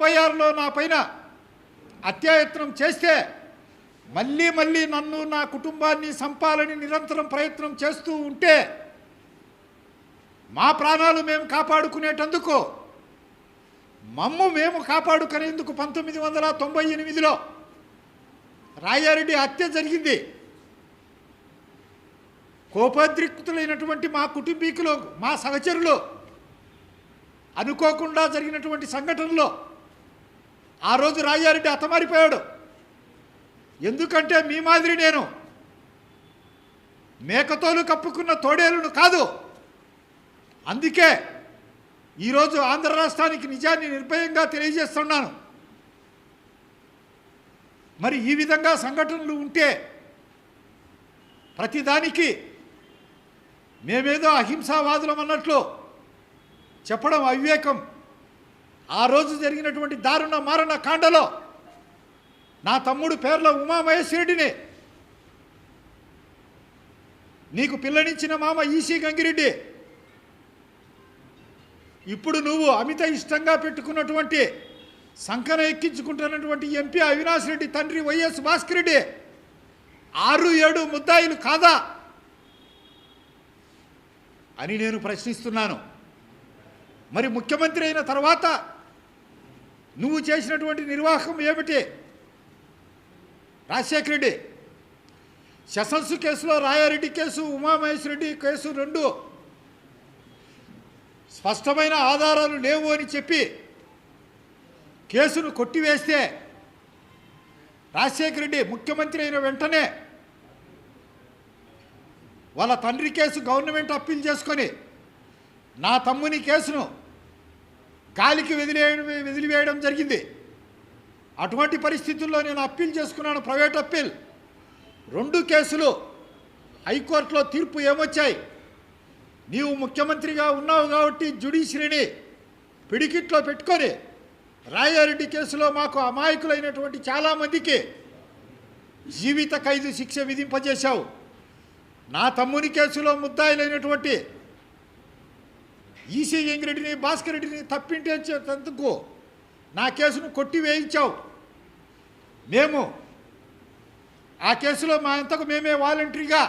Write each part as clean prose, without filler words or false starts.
76లో నా పైన అత్యాయత్నం చేస్తే మళ్ళీ మళ్ళీ నన్ను నా కుటుంబాన్ని చంపాలని నిరంతరం ప్రయత్నం చేస్తూ ఉంటే మా ప్రాణాలు మేము కాపాడుకునేటందుకు మేము కాపాడుకునేందుకు 1998లో రాయారెడ్డి హత్య జరిగింది. కోపోద్రిక్తులైనటువంటి మా కుటుంబీకులు, మా సహచరులు అనుకోకుండా జరిగినటువంటి సంఘటనలో ఆ రోజు రాయారెడ్డి హతమారిపోయాడు. ఎందుకంటే మీ మాదిరి నేను మేకతోలు కప్పుకున్న తోడేలును కాదు. అందుకే ఈరోజు ఆంధ్ర రాష్ట్రానికి నిజాన్ని నిర్భయంగా తెలియజేస్తున్నాను. మరి ఈ విధంగా సంఘటనలు ఉంటే ప్రతిదానికి మేమేదో అహింసావాదులం అన్నట్లు చెప్పడం అవివేకం. ఆ రోజు జరిగినటువంటి దారుణ మారణ కాండలో నా తమ్ముడు పేర్ల ఉమామహేశ్వరుడిని, నీకు పిల్లనిచ్చిన మామ ఈసీ గంగిరెడ్డి, ఇప్పుడు నువ్వు అమిత ఇష్టంగా పెట్టుకున్నటువంటి సంకన ఎక్కించుకుంటున్నటువంటి ఎంపీ అవినాష్ రెడ్డి తండ్రి వైఎస్ భాస్కర్ రెడ్డి 6-7 ముద్దాయిలు కాదా అని నేను ప్రశ్నిస్తున్నాను. మరి ముఖ్యమంత్రి అయిన తర్వాత నువ్వు చేసినటువంటి నిర్వాహకం ఏమిటి? రాజశేఖర రెడ్డి సెషన్స్ కేసులో రాయారెడ్డి కేసు, ఉమామహేశ్వరరెడ్డి కేసు 2 స్పష్టమైన ఆధారాలు లేవు అని చెప్పి కేసును కొట్టివేస్తే రాజశేఖర రెడ్డి ముఖ్యమంత్రి అయిన వెంటనే వాళ్ళ తండ్రి కేసు గవర్నమెంట్ అప్పీల్ చేసుకొని నా తమ్ముని కేసును గాలికి వదిలివేయడం జరిగింది. అటువంటి పరిస్థితుల్లో నేను అప్పీల్ చేసుకున్నాను, ప్రైవేట్ అప్పీల్. 2 కేసులు హైకోర్టులో తీర్పు ఏమొచ్చాయి? నీవు ముఖ్యమంత్రిగా ఉన్నావు కాబట్టి జ్యుడిషియరీని పిడికిట్లో పెట్టుకొని రాయారెడ్డి కేసులో మాకు అమాయకులైనటువంటి చాలామందికి జీవిత ఖైదు శిక్ష విధింపజేశావు. నా తమ్ముని కేసులో ముద్దాయిలైనటువంటి ఈసీ గంగిరెడ్డిని, భాస్కర్ రెడ్డిని తప్పించేందుకు నా కేసును కొట్టివేయించావు. మేము ఆ కేసులో మా అంతకు మేమే వాలంటరీగా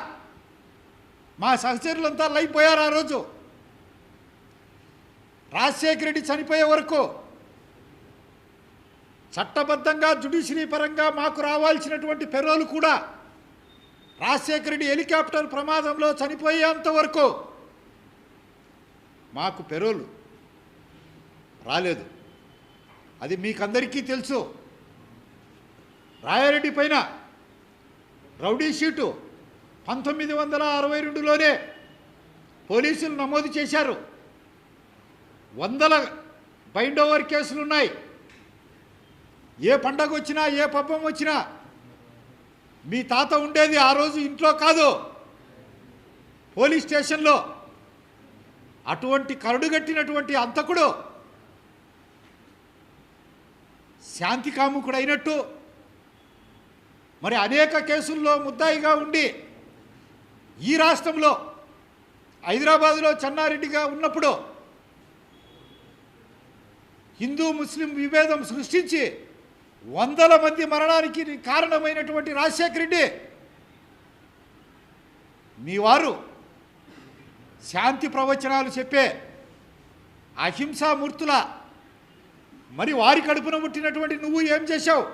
మా సహచరులంతా లైపోయారు. ఆ రోజు రాజశేఖర రెడ్డి చనిపోయే వరకు చట్టబద్ధంగా జ్యుడిషియరీ పరంగా మాకు రావాల్సినటువంటి పెరోలు కూడా రాజశేఖర రెడ్డి హెలికాప్టర్ ప్రమాదంలో చనిపోయేంత వరకు మాకు పెరోలు రాలేదు. అది మీకందరికీ తెలుసు. రాయారెడ్డి పైన రౌడీ షీటు 1962లోనే పోలీసులు నమోదు చేశారు. 100 బైండ్ ఓవర్ కేసులు ఉన్నాయి. ఏ పండగ వచ్చినా, ఏ పబ్బం వచ్చినా మీ తాత ఉండేది ఆ రోజు ఇంట్లో కాదు, పోలీస్ స్టేషన్లో. అటువంటి కరడుగట్టినటువంటి అంతకుడు శాంతి కాముకుడు అయినట్టు మరి అనేక కేసుల్లో ముద్దాయిగా ఉండి ఈ రాష్ట్రంలో హైదరాబాదులో చెన్నారెడ్డిగా ఉన్నప్పుడు హిందూ ముస్లిం విభేదం సృష్టించి 100 మంది మరణానికి కారణమైనటువంటి రాజశేఖర రెడ్డి మీ వారు శాంతి ప్రవచనాలు చెప్పే అహింసామూర్తుల మరి వారి కడుపున పుట్టినటువంటి నువ్వు ఏం చేశావు?